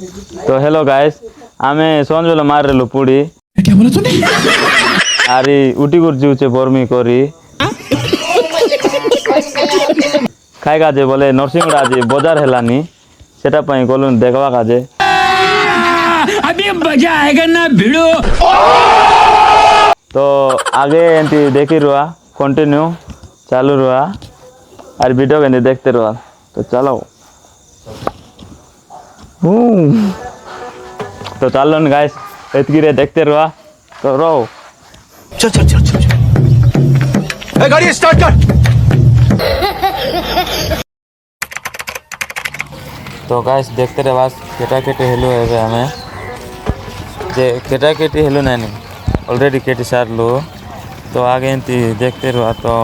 तो hello guys आमे सोन बेला मार रेलु पुड़ी क्या बोला तूने? आरी उटी गुर जीवचे बर्मी करी खाई काजे बोले नरसिंहड़ा आज बजार हेलानी सेटा पई गलु देखवा काजे अभी मजा आएगा ना भिड़ो। तो आगे एंती देखी रुआ कंटिन्यू चालू रुआ और वीडियो के देखते रुआ तो चलो तो चलो न गाइस इतनी रे देखते रुआ तो रहो चल चल चल चल चल गाड़ी स्टार्ट कर। तो गाइस देखते रहे बस केटा केटी हेलो है हमें जे केटा केटी हेलो नहीं ऑलरेडी केटी सार लो तो आगे एंती देखते रहा तो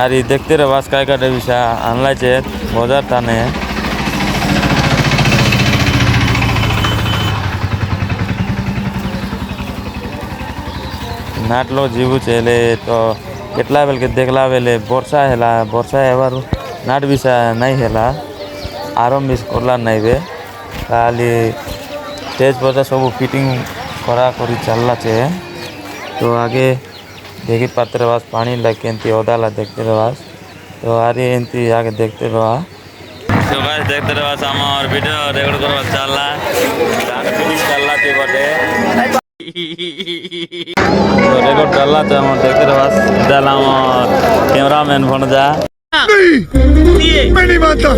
अरे देखते रहे बस काय का विषा अनला चेत बाजार थाने नाटलो जीवु चेले तो केटला बेल के देखला बेले वर्षा हेबार नाट विषा नहीं हेला आराम मिस करला नहीं बे खाली स्टेज पर सब फिटिंग करा करी चलला चे तो आगे देखी पाते रवास पानी लगे एंती ओदाला देखते रवास तो आरी एंती आगे देखते रहा तो गाइस देखते रवास हमार वीडियो रिकॉर्ड करवा चलला गाना फिनिश चलला थे बटे तो रेकॉर्ड चलला थे हम देखते रवास डाला हम कैमरामैन बन जा मैं नहीं मानता।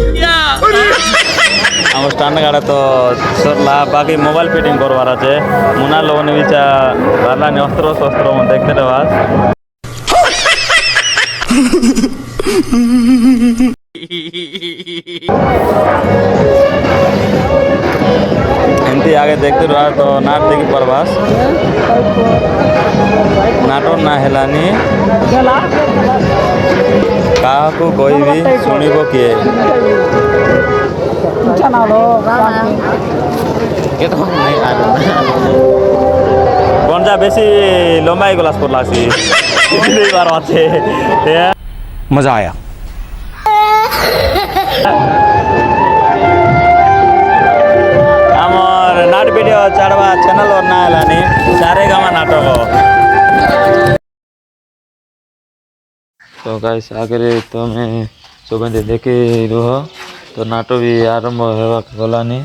हम स्टैंड गाड़ा तो सरला बाकी मोबाइल फिटिंग करवा रहा थे मुना लोगों ने बीचा वाला ने अस्त्रों में देखते रवास एंती आगे देखते रहा तो नाट देखी प्रवास नाटो ना हेलानी काकू कोई भी सुनिबो किए गंजा बेसी लंबाई ग्लास पर लासी बार आछे मजा आया। आमर नाट वीडियो छाड़वा चैनल और ना हेलानी सारेगामा नाटक तो गाइस आगे तो मैं सुबह देखे रह तो नाटक भी आरंभ होगा गलानी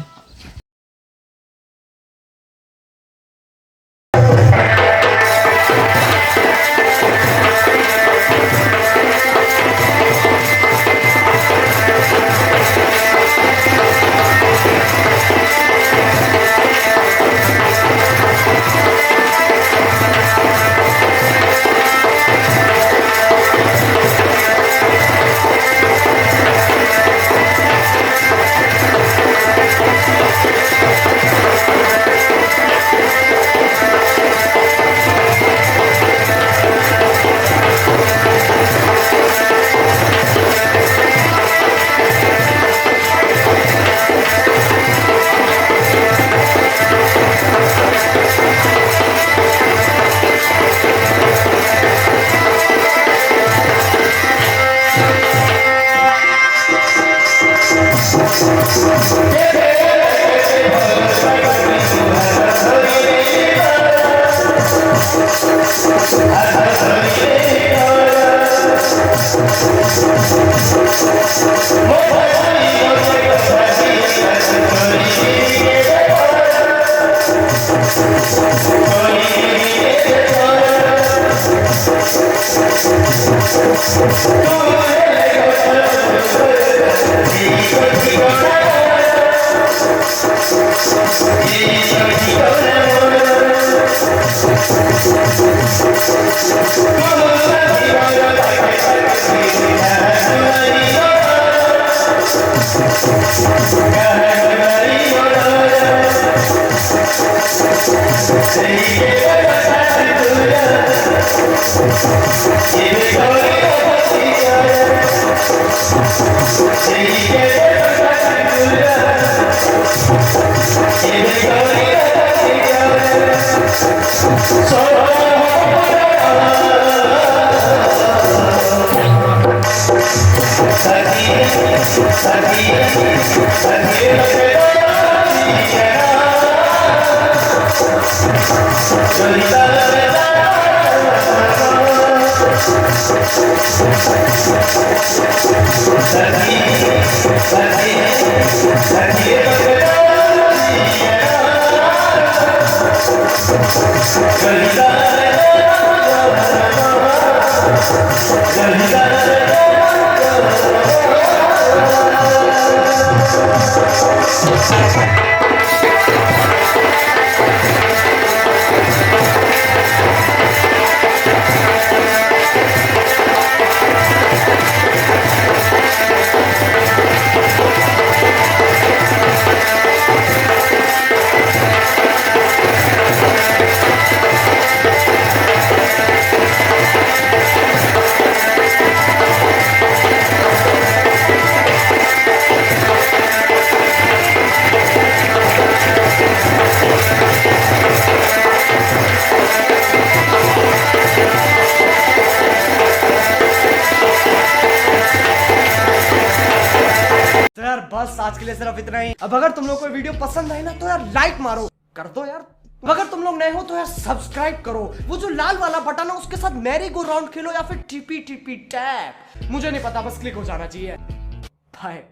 सखी तो यार बस आज के लिए सिर्फ इतना ही। अब अगर तुम लोग को वीडियो पसंद आए ना तो यार लाइक मारो, कर दो यार। अगर तुम लोग नए हो तो यार सब्सक्राइब करो, वो जो लाल वाला बटन है उसके साथ मैरी गो राउंड खेलो या फिर टीपी टीपी टैप, मुझे नहीं पता, बस क्लिक हो जाना चाहिए। बाय।